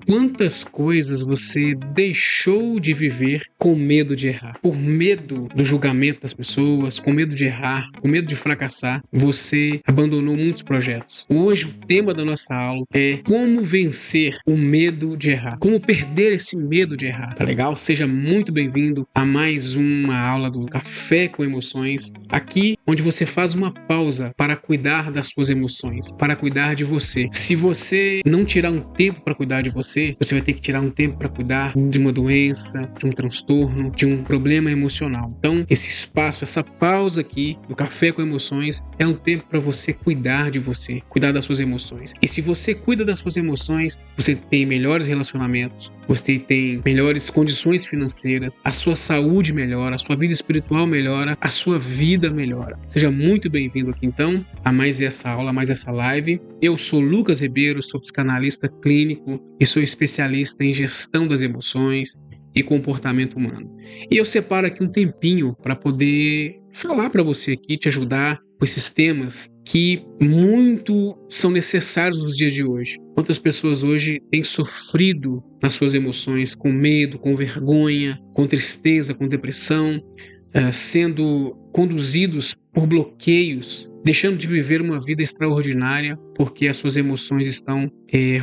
Quantas coisas você deixou de viver com medo de errar? Por medo do julgamento das pessoas, com medo de errar, com medo de fracassar, você abandonou muitos projetos. Hoje o tema da nossa aula é como vencer o medo de errar. Como perder esse medo de errar, tá legal? Seja muito bem-vindo a mais uma aula do Café com Emoções. Aqui onde você faz uma pausa para cuidar das suas emoções, para cuidar de você. Se você não tirar um tempo para cuidar de você vai ter que tirar um tempo para cuidar de uma doença, de um transtorno, de um problema emocional. Então, esse espaço, essa pausa aqui do Café com Emoções é um tempo para você cuidar de você, cuidar das suas emoções. E se você cuida das suas emoções, você tem melhores relacionamentos, você tem melhores condições financeiras, a sua saúde melhora, a sua vida espiritual melhora, a sua vida melhora. Seja muito bem-vindo aqui então a mais essa aula, a mais essa live. Eu sou Lucas Ribeiro, sou psicanalista clínico e sou especialista em gestão das emoções e comportamento humano. E eu separo aqui um tempinho para poder falar para você aqui, te ajudar com esses temas que muito são necessários nos dias de hoje. Quantas pessoas hoje têm sofrido nas suas emoções, com medo, com vergonha, com tristeza, com depressão, sendo conduzidos por bloqueios, deixando de viver uma vida extraordinária porque as suas emoções estão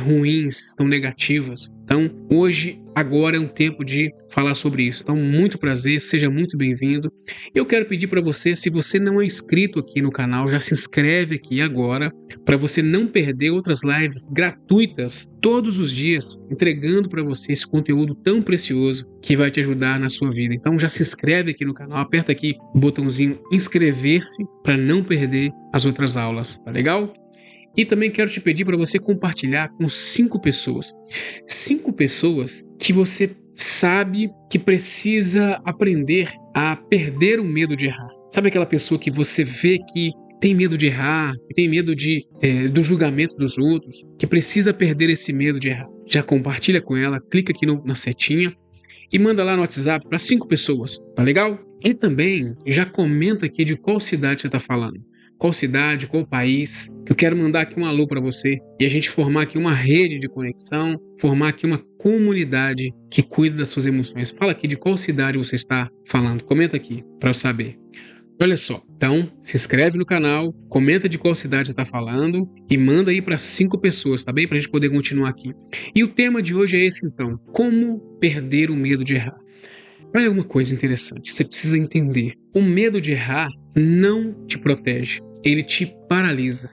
ruins, estão negativas. Então, hoje, agora é um tempo de falar sobre isso. Então, muito prazer, seja muito bem-vindo. Eu quero pedir para você, se você não é inscrito aqui no canal, já se inscreve aqui agora, para você não perder outras lives gratuitas todos os dias, entregando para você esse conteúdo tão precioso que vai te ajudar na sua vida. Então, já se inscreve aqui no canal, aperta aqui o botãozinho inscrever-se para não perder as outras aulas, tá legal? E também quero te pedir para você compartilhar com 5 pessoas. 5 pessoas que você sabe que precisa aprender a perder o medo de errar. Sabe aquela pessoa que você vê que tem medo de errar, que tem medo do julgamento dos outros, que precisa perder esse medo de errar? Já compartilha com ela, clica aqui na setinha e manda lá no WhatsApp para 5 pessoas, tá legal? E também já comenta aqui de qual cidade você está falando. Qual cidade, qual país, que eu quero mandar aqui um alô para você e a gente formar aqui uma rede de conexão, formar aqui uma comunidade que cuida das suas emoções. Fala aqui de qual cidade você está falando, comenta aqui para eu saber. Olha só, então se inscreve no canal, comenta de qual cidade você está falando e manda aí para 5 pessoas, tá bem? Para a gente poder continuar aqui. E o tema de hoje é esse então, como perder o medo de errar. Olha uma coisa interessante, você precisa entender. O medo de errar não te protege, ele te paralisa.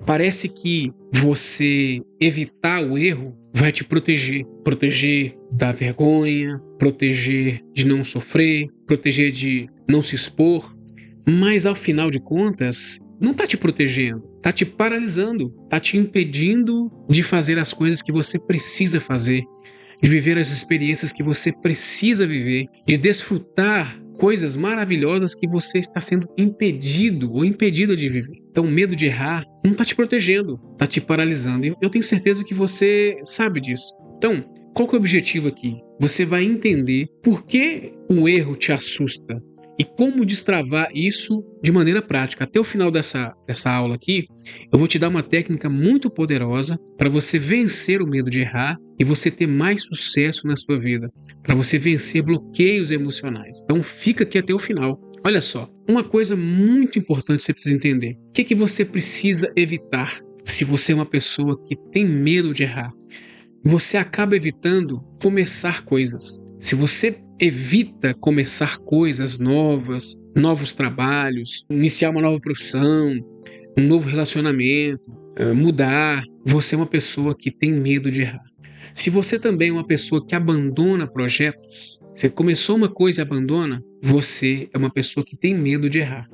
Parece que você evitar o erro vai te proteger. Proteger da vergonha, proteger de não sofrer, proteger de não se expor. Mas ao final de contas, não está te protegendo, está te paralisando, está te impedindo de fazer as coisas que você precisa fazer, de viver as experiências que você precisa viver, de desfrutar coisas maravilhosas que você está sendo impedido ou impedida de viver. Então, o medo de errar não está te protegendo, está te paralisando. E eu tenho certeza que você sabe disso. Então, qual que é o objetivo aqui? Você vai entender por que o erro te assusta e como destravar isso de maneira prática. Até o final dessa aula aqui, eu vou te dar uma técnica muito poderosa para você vencer o medo de errar e você ter mais sucesso na sua vida, para você vencer bloqueios emocionais. Então fica aqui até o final. Olha só, uma coisa muito importante você precisa entender. O que você precisa evitar se você é uma pessoa que tem medo de errar? Você acaba evitando começar coisas. Se você evita começar coisas novas, novos trabalhos, iniciar uma nova profissão, um novo relacionamento, mudar, você é uma pessoa que tem medo de errar. Se você também é uma pessoa que abandona projetos, você começou uma coisa e abandona, você é uma pessoa que tem medo de errar.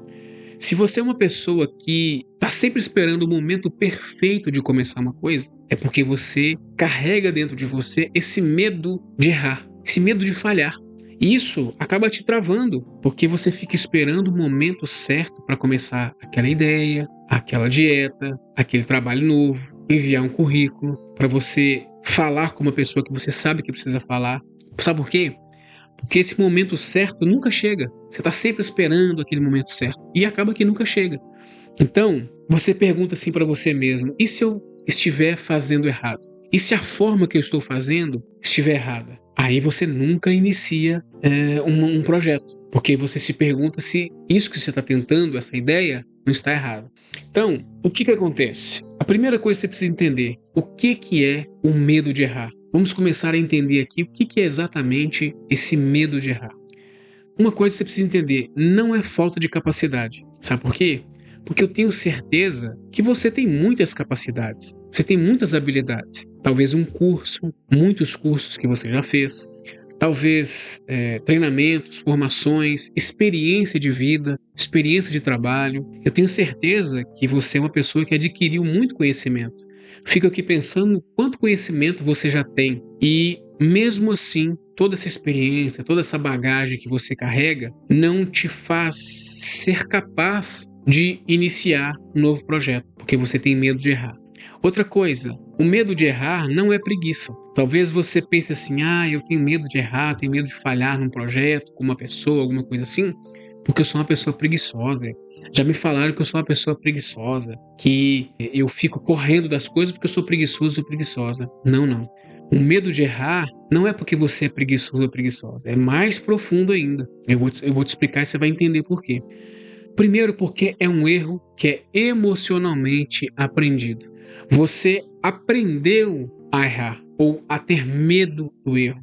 Se você é uma pessoa que está sempre esperando o momento perfeito de começar uma coisa, é porque você carrega dentro de você esse medo de errar, esse medo de falhar. E isso acaba te travando, porque você fica esperando o momento certo para começar aquela ideia, aquela dieta, aquele trabalho novo, enviar um currículo, para você falar com uma pessoa que você sabe que precisa falar. Sabe por quê? Porque esse momento certo nunca chega. Você está sempre esperando aquele momento certo e acaba que nunca chega. Então, você pergunta assim para você mesmo: e se eu estiver fazendo errado? E se a forma que eu estou fazendo estiver errada? Aí você nunca inicia um projeto, porque você se pergunta se isso que você está tentando, essa ideia, não está errado. Então, o que acontece? A primeira coisa que você precisa entender, o que é o medo de errar? Vamos começar a entender aqui o que é exatamente esse medo de errar. Uma coisa que você precisa entender, não é falta de capacidade. Sabe por quê? Porque eu tenho certeza que você tem muitas capacidades, você tem muitas habilidades. Talvez um curso, muitos cursos que você já fez, talvez treinamentos, formações, experiência de vida, experiência de trabalho. Eu tenho certeza que você é uma pessoa que adquiriu muito conhecimento. Fico aqui pensando quanto conhecimento você já tem e mesmo assim, toda essa experiência, toda essa bagagem que você carrega não te faz ser capaz de iniciar um novo projeto, porque você tem medo de errar. Outra coisa, o medo de errar não é preguiça. Talvez você pense assim, eu tenho medo de errar, tenho medo de falhar num projeto, com uma pessoa, alguma coisa assim, porque eu sou uma pessoa preguiçosa. Já me falaram que eu sou uma pessoa preguiçosa, que eu fico correndo das coisas porque eu sou preguiçoso ou preguiçosa. Não, não. O medo de errar não é porque você é preguiçoso ou preguiçosa, é mais profundo ainda. Eu vou te explicar e você vai entender por quê. Primeiro, porque é um erro que é emocionalmente aprendido. Você aprendeu a errar ou a ter medo do erro.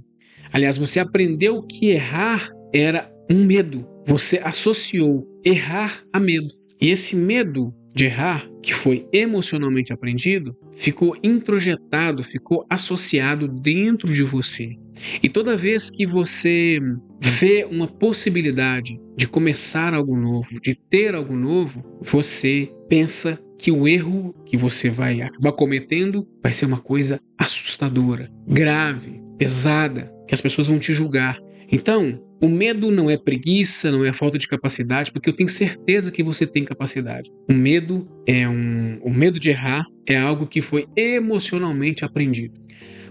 Aliás, você aprendeu que errar era um medo. Você associou errar a medo. E esse medo de errar, que foi emocionalmente aprendido, ficou introjetado, ficou associado dentro de você. E toda vez que você vê uma possibilidade de começar algo novo, de ter algo novo, você pensa que o erro que você vai acabar cometendo vai ser uma coisa assustadora, grave, pesada, que as pessoas vão te julgar. Então, o medo não é preguiça, não é falta de capacidade, porque eu tenho certeza que você tem capacidade. O medo de errar é algo que foi emocionalmente aprendido.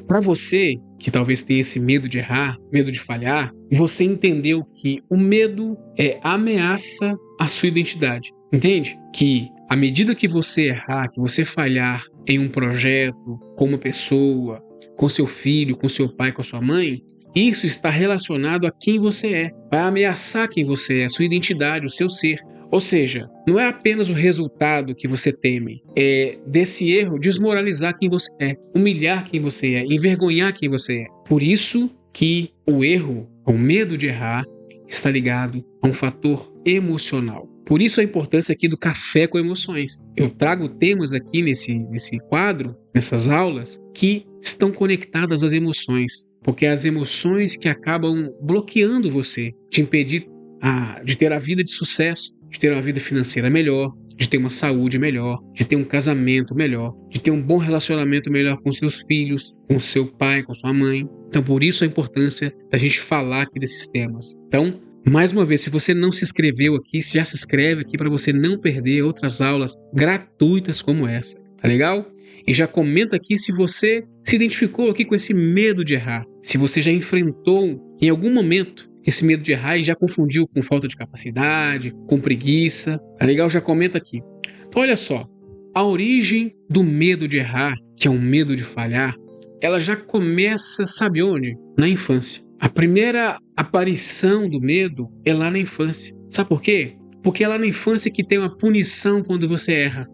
Para você, que talvez tenha esse medo de errar, medo de falhar, você entendeu que o medo ameaça a sua identidade. Entende? Que à medida que você errar, que você falhar em um projeto, com uma pessoa, com seu filho, com seu pai, com a sua mãe, isso está relacionado a quem você é. Vai ameaçar quem você é, a sua identidade, o seu ser. Ou seja, não é apenas o resultado que você teme, é desse erro desmoralizar quem você é, humilhar quem você é, envergonhar quem você é. Por isso que o erro, o medo de errar, está ligado a um fator emocional. Por isso a importância aqui do café com emoções. Eu trago temas aqui nesse quadro, nessas aulas, que estão conectadas às emoções. Porque é as emoções que acabam bloqueando você, te impedir de ter a vida de sucesso, de ter uma vida financeira melhor, de ter uma saúde melhor, de ter um casamento melhor, de ter um bom relacionamento melhor com seus filhos, com seu pai, com sua mãe. Então, por isso a importância da gente falar aqui desses temas. Então, mais uma vez, se você não se inscreveu aqui, já se inscreve aqui para você não perder outras aulas gratuitas como essa, tá legal? E já comenta aqui se você se identificou aqui com esse medo de errar, se você já enfrentou em algum momento esse medo de errar e já confundiu com falta de capacidade, com preguiça, tá legal? Já comenta aqui. Então olha só, a origem do medo de errar, que é um medo de falhar, ela já começa, sabe onde? Na infância. A primeira aparição do medo é lá na infância. Sabe por quê? Porque é lá na infância que tem uma punição quando você erra.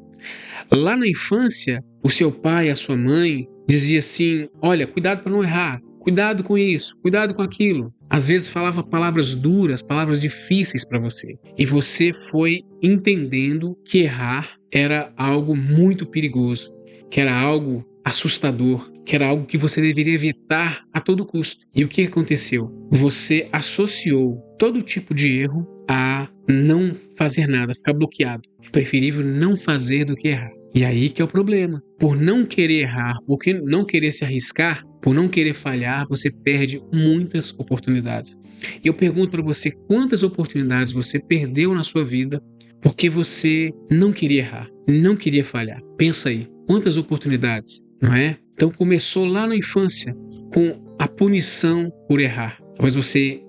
Lá na infância, o seu pai, a sua mãe, dizia assim, olha, cuidado para não errar, cuidado com isso, cuidado com aquilo. Às vezes falava palavras duras, palavras difíceis para você. E você foi entendendo que errar era algo muito perigoso, que era algo assustador, que era algo que você deveria evitar a todo custo. E o que aconteceu? Você associou todo tipo de erro a não fazer nada, ficar bloqueado. É preferível não fazer do que errar. E aí que é o problema. Por não querer errar, por não querer se arriscar, por não querer falhar, você perde muitas oportunidades. E eu pergunto para você, quantas oportunidades você perdeu na sua vida porque você não queria errar, não queria falhar? Pensa aí, quantas oportunidades, não é? Então começou lá na infância com a punição por errar. Talvez você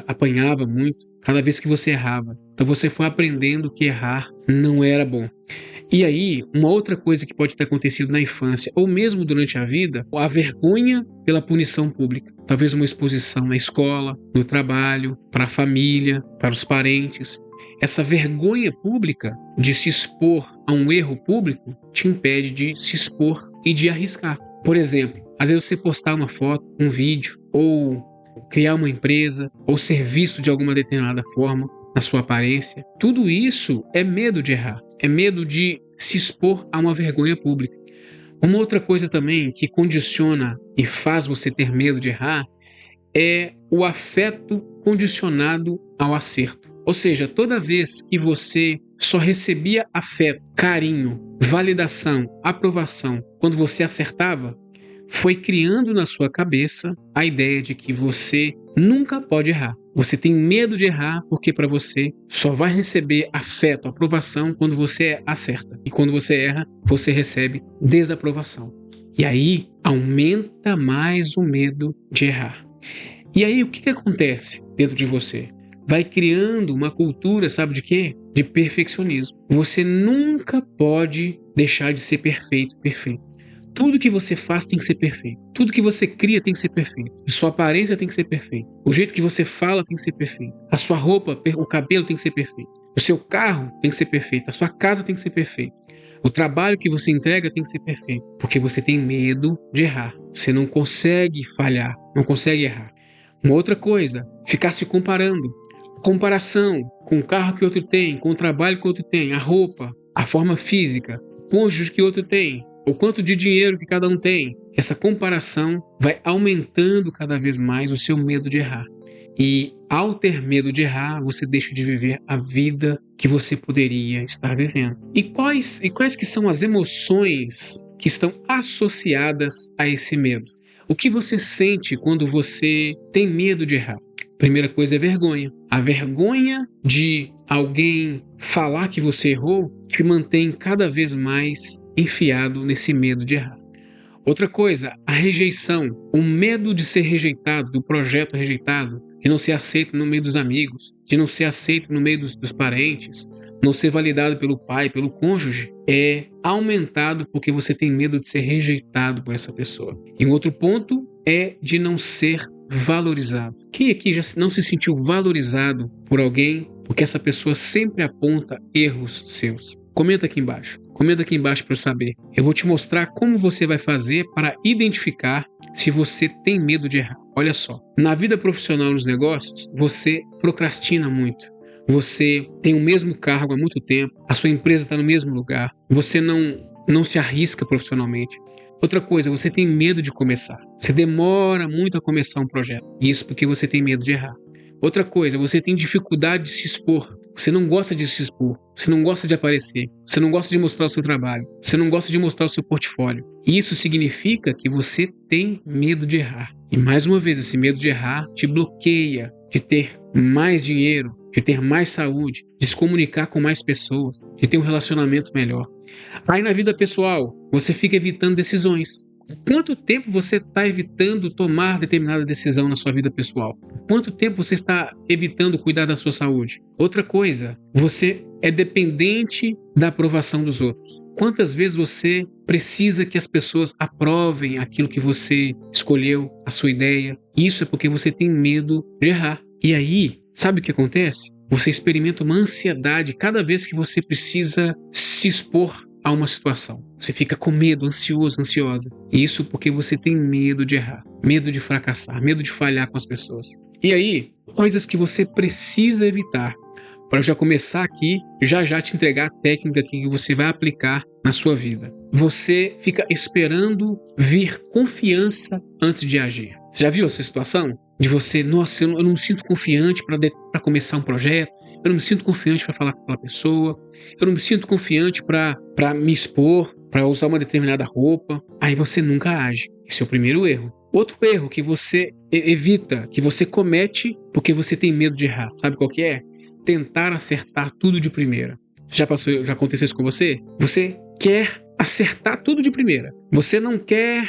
apanhava muito cada vez que você errava. Então você foi aprendendo que errar não era bom. E aí, uma outra coisa que pode ter acontecido na infância ou mesmo durante a vida, a vergonha pela punição pública. Talvez uma exposição na escola, no trabalho, para a família, para os parentes. Essa vergonha pública de se expor a um erro público te impede de se expor e de arriscar. Por exemplo, às vezes você postar uma foto, um vídeo, ou criar uma empresa, ou ser visto de alguma determinada forma na sua aparência. Tudo isso é medo de errar, é medo de se expor a uma vergonha pública. Uma outra coisa também que condiciona e faz você ter medo de errar é o afeto condicionado ao acerto. Ou seja, toda vez que você só recebia afeto, carinho, validação, aprovação quando você acertava, foi criando na sua cabeça a ideia de que você nunca pode errar. Você tem medo de errar porque para você só vai receber afeto, aprovação quando você acerta. E quando você erra, você recebe desaprovação. E aí aumenta mais o medo de errar. E aí o que acontece dentro de você? Vai criando uma cultura, sabe de quê? De perfeccionismo. Você nunca pode deixar de ser perfeito. Tudo que você faz tem que ser perfeito. Tudo que você cria tem que ser perfeito. A sua aparência tem que ser perfeita. O jeito que você fala tem que ser perfeito. A sua roupa, o cabelo tem que ser perfeito. O seu carro tem que ser perfeito. A sua casa tem que ser perfeita. O trabalho que você entrega tem que ser perfeito. Porque você tem medo de errar. Você não consegue falhar. Não consegue errar. Uma outra coisa, ficar se comparando. Comparação com o carro que outro tem, com o trabalho que outro tem, a roupa, a forma física, o cônjuge que outro tem, o quanto de dinheiro que cada um tem. Essa comparação vai aumentando cada vez mais o seu medo de errar. E ao ter medo de errar, você deixa de viver a vida que você poderia estar vivendo. E quais que são as emoções que estão associadas a esse medo? O que você sente quando você tem medo de errar? Primeira coisa é vergonha. A vergonha de alguém falar que você errou te mantém cada vez mais enfiado nesse medo de errar. Outra coisa, a rejeição, o medo de ser rejeitado, do projeto rejeitado, de não ser aceito no meio dos amigos, de não ser aceito no meio dos parentes, não ser validado pelo pai, pelo cônjuge, é aumentado porque você tem medo de ser rejeitado por essa pessoa. E um outro ponto é de não ser valorizado. Quem aqui já não se sentiu valorizado por alguém porque essa pessoa sempre aponta erros seus? Comenta aqui embaixo. Comenta aqui embaixo para eu saber. Eu vou te mostrar como você vai fazer para identificar se você tem medo de errar. Olha só, na vida profissional nos negócios, você procrastina muito. Você tem o mesmo cargo há muito tempo, a sua empresa está no mesmo lugar, você não se arrisca profissionalmente. Outra coisa, você tem medo de começar. Você demora muito a começar um projeto. Isso porque você tem medo de errar. Outra coisa, você tem dificuldade de se expor. Você não gosta de se expor. Você não gosta de aparecer. Você não gosta de mostrar o seu trabalho. Você não gosta de mostrar o seu portfólio. E isso significa que você tem medo de errar. E mais uma vez, esse medo de errar te bloqueia de ter mais dinheiro, de ter mais saúde, de se comunicar com mais pessoas, de ter um relacionamento melhor. Aí na vida pessoal, você fica evitando decisões. Quanto tempo você está evitando tomar determinada decisão na sua vida pessoal? Quanto tempo você está evitando cuidar da sua saúde? Outra coisa, você é dependente da aprovação dos outros. Quantas vezes você precisa que as pessoas aprovem aquilo que você escolheu, a sua ideia? Isso é porque você tem medo de errar. E aí, sabe o que acontece? Você experimenta uma ansiedade cada vez que você precisa se expor a uma situação. Você fica com medo, ansioso, ansiosa. E isso porque você tem medo de errar, medo de fracassar, medo de falhar com as pessoas. E aí, coisas que você precisa evitar. Para eu já começar aqui, já te entregar a técnica que você vai aplicar na sua vida. Você fica esperando vir confiança antes de agir. Você já viu essa situação? De você, nossa, eu não me sinto confiante para começar um projeto, eu não me sinto confiante para falar com aquela pessoa, eu não me sinto confiante para me expor, para usar uma determinada roupa. Aí você nunca age. Esse é o primeiro erro. Outro erro que você evita, que você comete porque você tem medo de errar. Sabe qual que é? Tentar acertar tudo de primeira. Já aconteceu isso com você? Você quer acertar tudo de primeira. Você não quer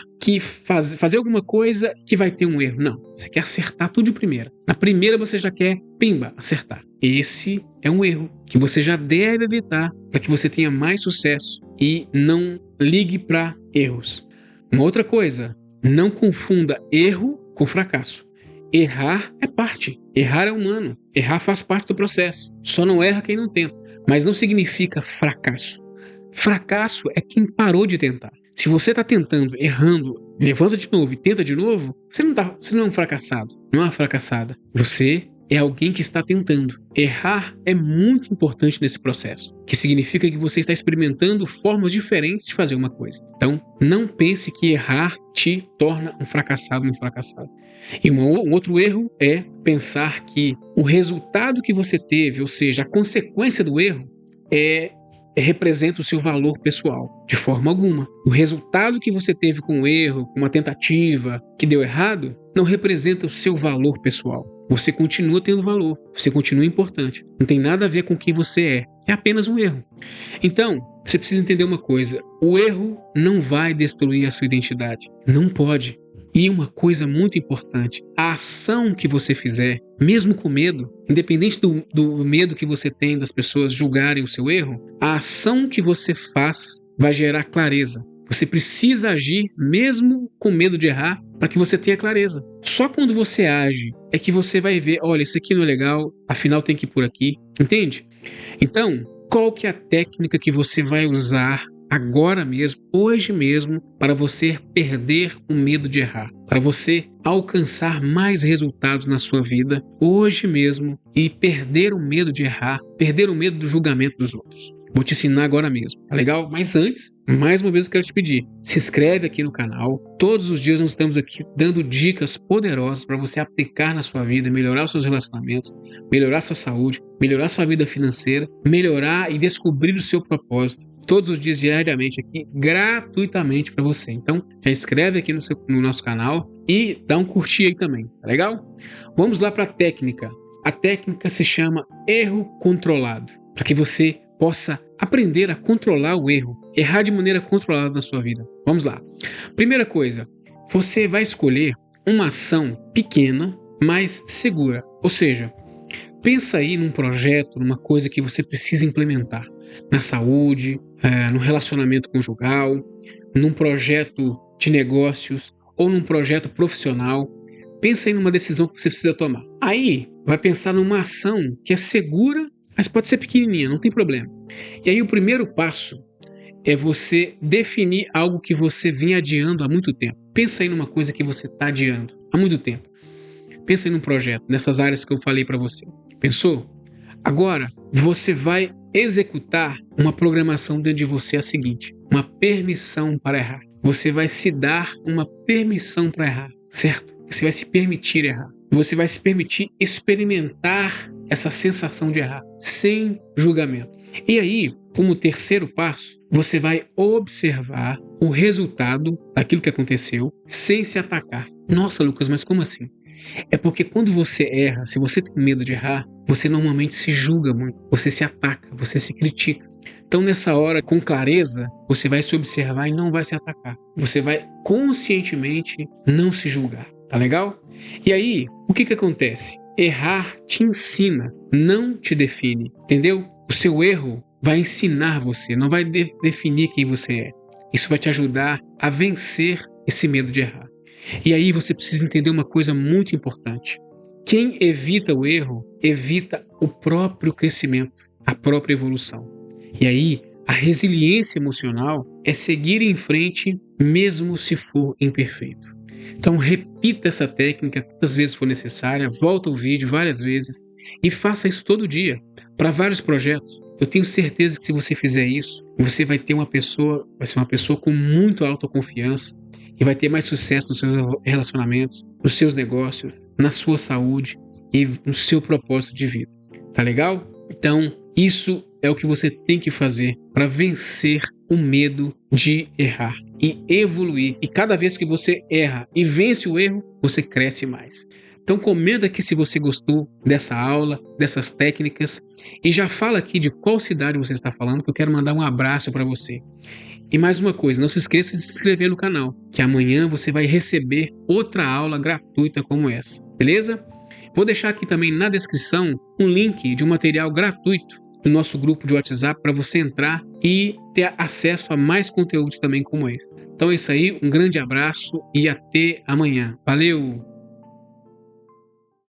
fazer alguma coisa que vai ter um erro. Não. Você quer acertar tudo de primeira. Na primeira você já quer, pimba, acertar. Esse é um erro que você já deve evitar para que você tenha mais sucesso e não ligue para erros. Uma outra coisa, não confunda erro com fracasso. Errar é parte, errar é humano, errar faz parte do processo. Só não erra quem não tenta, mas não significa fracasso. Fracasso é quem parou de tentar. Se você está tentando, errando, levanta de novo e tenta de novo, você não é um fracassado, não é uma fracassada. Você é alguém que está tentando. Errar é muito importante nesse processo, que significa que você está experimentando formas diferentes de fazer uma coisa. Então, não pense que errar te torna um fracassado ou um fracassado. E um outro erro é pensar que o resultado que você teve, ou seja, a consequência do erro, representa o seu valor pessoal. De forma alguma. O resultado que você teve com o erro, com uma tentativa que deu errado, não representa o seu valor pessoal. Você continua tendo valor, você continua importante. Não tem nada a ver com quem você é. É apenas um erro. Então, você precisa entender uma coisa. O erro não vai destruir a sua identidade. Não pode. E uma coisa muito importante, a ação que você fizer, mesmo com medo, independente do medo que você tem das pessoas julgarem o seu erro, a ação que você faz vai gerar clareza. Você precisa agir mesmo com medo de errar para que você tenha clareza. Só quando você age é que você vai ver, olha, isso aqui não é legal, afinal tem que ir por aqui, entende? Então, qual que é a técnica que você vai usar agora mesmo, hoje mesmo, para você perder o medo de errar, para você alcançar mais resultados na sua vida, hoje mesmo, e perder o medo de errar, perder o medo do julgamento dos outros? Vou te ensinar agora mesmo, tá legal? Mas antes, mais uma vez eu quero te pedir, se inscreve aqui no canal. Todos os dias nós estamos aqui dando dicas poderosas para você aplicar na sua vida, melhorar os seus relacionamentos, melhorar a sua saúde, melhorar a sua vida financeira, melhorar e descobrir o seu propósito. Todos os dias, diariamente aqui, gratuitamente para você. Então, já inscreve aqui no nosso canal e dá um curtir aí também, tá legal? Vamos lá para a técnica. A técnica se chama erro controlado, para que você possa aprender a controlar o erro, errar de maneira controlada na sua vida. Vamos lá. Primeira coisa, você vai escolher uma ação pequena, mas segura. Ou seja, pensa aí num projeto, numa coisa que você precisa implementar. Na saúde, no relacionamento conjugal, num projeto de negócios ou num projeto profissional. Pensa aí numa decisão que você precisa tomar. Aí, vai pensar numa ação que é segura, mas pode ser pequenininha, não tem problema. E aí o primeiro passo é você definir algo que você vem adiando há muito tempo. Pensa aí numa coisa que você está adiando há muito tempo. Pensa aí num projeto, nessas áreas que eu falei para você. Pensou? Agora, você vai executar uma programação dentro de você a seguinte, uma permissão para errar. Você vai se dar uma permissão para errar, certo? Você vai se permitir errar. Você vai se permitir experimentar essa sensação de errar, sem julgamento. E aí, como terceiro passo, você vai observar o resultado daquilo que aconteceu, sem se atacar. Nossa, Lucas, mas como assim? É porque quando você erra, se você tem medo de errar, você normalmente se julga muito, você se ataca, você se critica. Então nessa hora, com clareza, você vai se observar e não vai se atacar. Você vai conscientemente não se julgar, tá legal? E aí, o que acontece? Errar te ensina, não te define, entendeu? O seu erro vai ensinar você, não vai definir quem você é. Isso vai te ajudar a vencer esse medo de errar. E aí você precisa entender uma coisa muito importante. Quem evita o erro, evita o próprio crescimento, a própria evolução. E aí, a resiliência emocional é seguir em frente mesmo se for imperfeito. Então repita essa técnica quantas vezes for necessária, volta o vídeo várias vezes e faça isso todo dia, para vários projetos. Eu tenho certeza que se você fizer isso, você vai ser uma pessoa com muito autoconfiança e vai ter mais sucesso nos seus relacionamentos, nos seus negócios, na sua saúde e no seu propósito de vida. Tá legal? Então, isso é o que você tem que fazer para vencer o medo de errar e evoluir. E cada vez que você erra e vence o erro, você cresce mais. Então comenta aqui se você gostou dessa aula, dessas técnicas, e já fala aqui de qual cidade você está falando, que eu quero mandar um abraço para você. E mais uma coisa, não se esqueça de se inscrever no canal, que amanhã você vai receber outra aula gratuita como essa, beleza? Vou deixar aqui também na descrição um link de um material gratuito do nosso grupo de WhatsApp para você entrar e ter acesso a mais conteúdos também como esse. Então é isso aí, um grande abraço e até amanhã. Valeu!